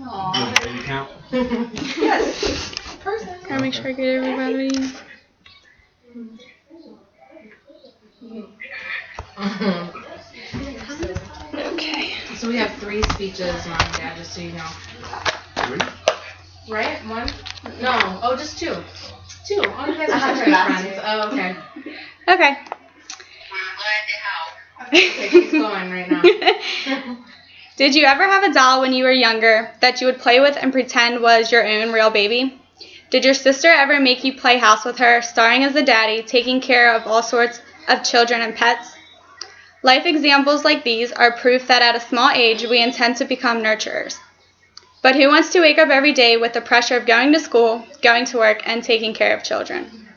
Aww. Did you count? Yes. Person. Gotta make sure I get everybody. Okay. So we have 3 speeches, Mom and Dad, just so you know. 3? Right? 1? No. Oh, just 2. 2. Oh, you guys are such friends. Oh, okay. Okay. Okay, she's going right now. Did you ever have a doll when you were younger that you would play with and pretend was your own real baby? Did your sister ever make you play house with her, starring as the daddy, taking care of all sorts of children and pets? Life examples like these are proof that at a small age we intend to become nurturers. But who wants to wake up every day with the pressure of going to school, going to work, and taking care of children?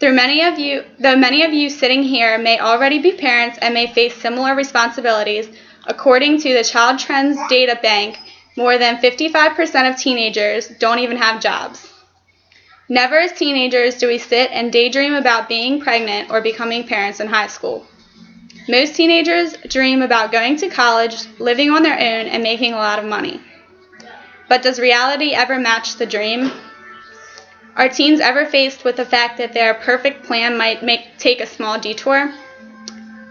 Though many of you sitting here may already be parents and may face similar responsibilities, according to the Child Trends Data Bank, more than 55% of teenagers don't even have jobs. Never as teenagers do we sit and daydream about being pregnant or becoming parents in high school. Most teenagers dream about going to college, living on their own, and making a lot of money. But does reality ever match the dream? Are teens ever faced with the fact that their perfect plan might take a small detour?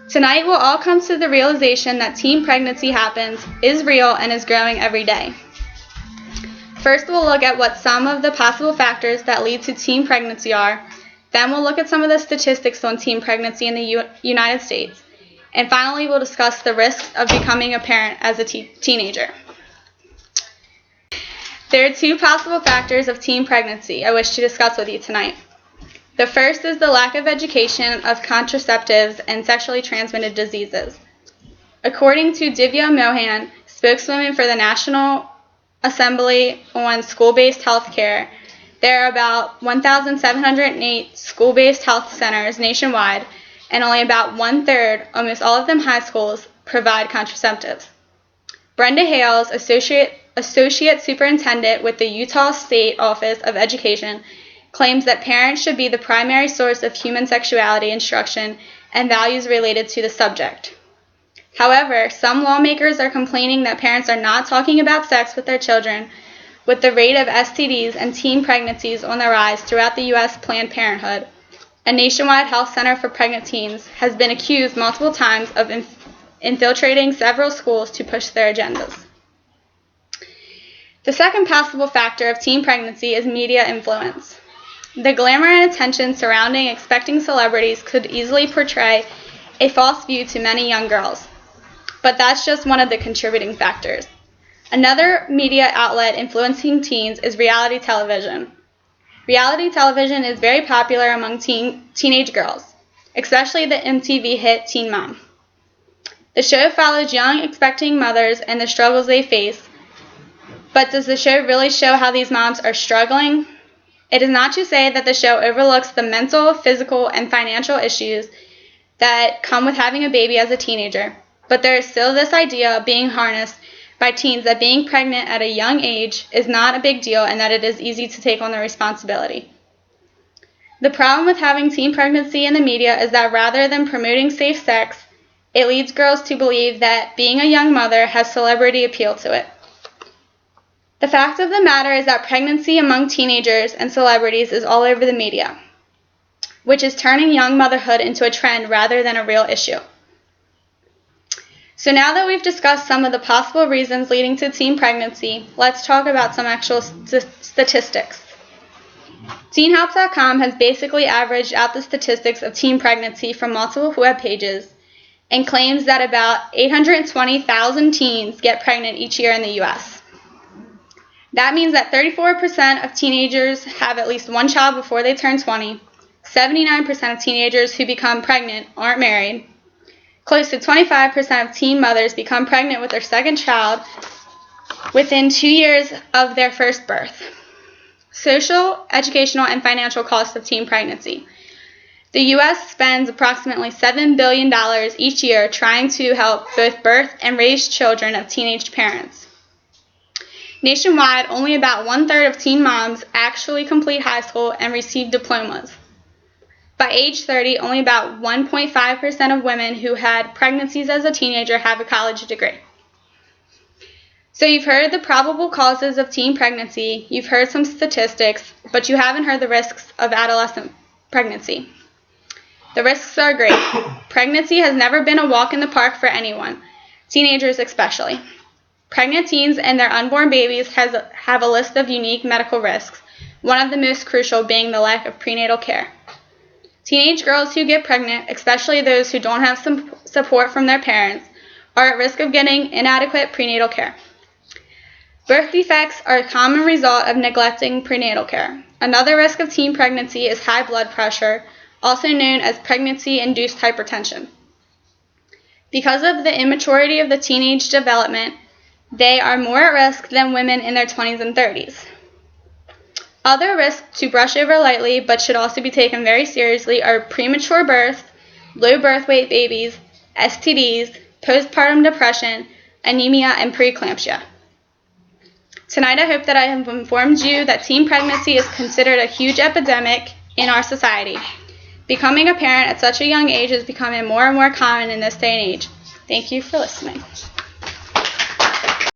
Tonight we'll all come to the realization that teen pregnancy happens, is real, and is growing every day. First we'll look at what some of the possible factors that lead to teen pregnancy are. Then we'll look at some of the statistics on teen pregnancy in the United States. And finally we'll discuss the risks of becoming a parent as a teenager. There are 2 possible factors of teen pregnancy I wish to discuss with you tonight. The first is the lack of education of contraceptives and sexually transmitted diseases. According to Divya Mohan, spokeswoman for the National Assembly on School-Based Health Care, there are about 1,708 school-based health centers nationwide, and only about 1/3, almost all of them high schools, provide contraceptives. Brenda Hales, Associate Superintendent with the Utah State Office of Education, claims that parents should be the primary source of human sexuality instruction and values related to the subject. However, some lawmakers are complaining that parents are not talking about sex with their children, with the rate of STDs and teen pregnancies on the rise throughout the U.S. Planned Parenthood, a nationwide health center for pregnant teens, has been accused multiple times of infiltrating several schools to push their agendas. The second possible factor of teen pregnancy is media influence. The glamour and attention surrounding expecting celebrities could easily portray a false view to many young girls. But that's just one of the contributing factors. Another media outlet influencing teens is reality television. Reality television is very popular among teenage girls, especially the MTV hit Teen Mom. The show follows young expecting mothers and the struggles they face. But does the show really show how these moms are struggling? It is not to say that the show overlooks the mental, physical, and financial issues that come with having a baby as a teenager, but there is still this idea of being harnessed by teens that being pregnant at a young age is not a big deal and that it is easy to take on the responsibility. The problem with having teen pregnancy in the media is that rather than promoting safe sex, it leads girls to believe that being a young mother has celebrity appeal to it. The fact of the matter is that pregnancy among teenagers and celebrities is all over the media, which is turning young motherhood into a trend rather than a real issue. So now that we've discussed some of the possible reasons leading to teen pregnancy, let's talk about some actual statistics. TeenHealth.com has basically averaged out the statistics of teen pregnancy from multiple web pages and claims that about 820,000 teens get pregnant each year in the U.S. That means that 34% of teenagers have at least one child before they turn 20, 79% of teenagers who become pregnant aren't married, close to 25% of teen mothers become pregnant with their second child within 2 years of their first birth. Social, educational, and financial costs of teen pregnancy. The U.S. spends approximately $7 billion each year trying to help both birth and raise children of teenage parents. Nationwide, only about 1/3 of teen moms actually complete high school and receive diplomas. By age 30, only about 1.5% of women who had pregnancies as a teenager have a college degree. So you've heard the probable causes of teen pregnancy, you've heard some statistics, but you haven't heard the risks of adolescent pregnancy. The risks are great. Pregnancy has never been a walk in the park for anyone, teenagers especially. Pregnant teens and their unborn babies have a list of unique medical risks, one of the most crucial being the lack of prenatal care. Teenage girls who get pregnant, especially those who don't have some support from their parents, are at risk of getting inadequate prenatal care. Birth defects are a common result of neglecting prenatal care. Another risk of teen pregnancy is high blood pressure, also known as pregnancy-induced hypertension. Because of the immaturity of the teenage development, they are more at risk than women in their 20s and 30s. Other risks to brush over lightly but should also be taken very seriously are premature birth, low birth weight babies, STDs, postpartum depression, anemia, and preeclampsia. Tonight I hope that I have informed you that teen pregnancy is considered a huge epidemic in our society. Becoming a parent at such a young age is becoming more and more common in this day and age. Thank you for listening.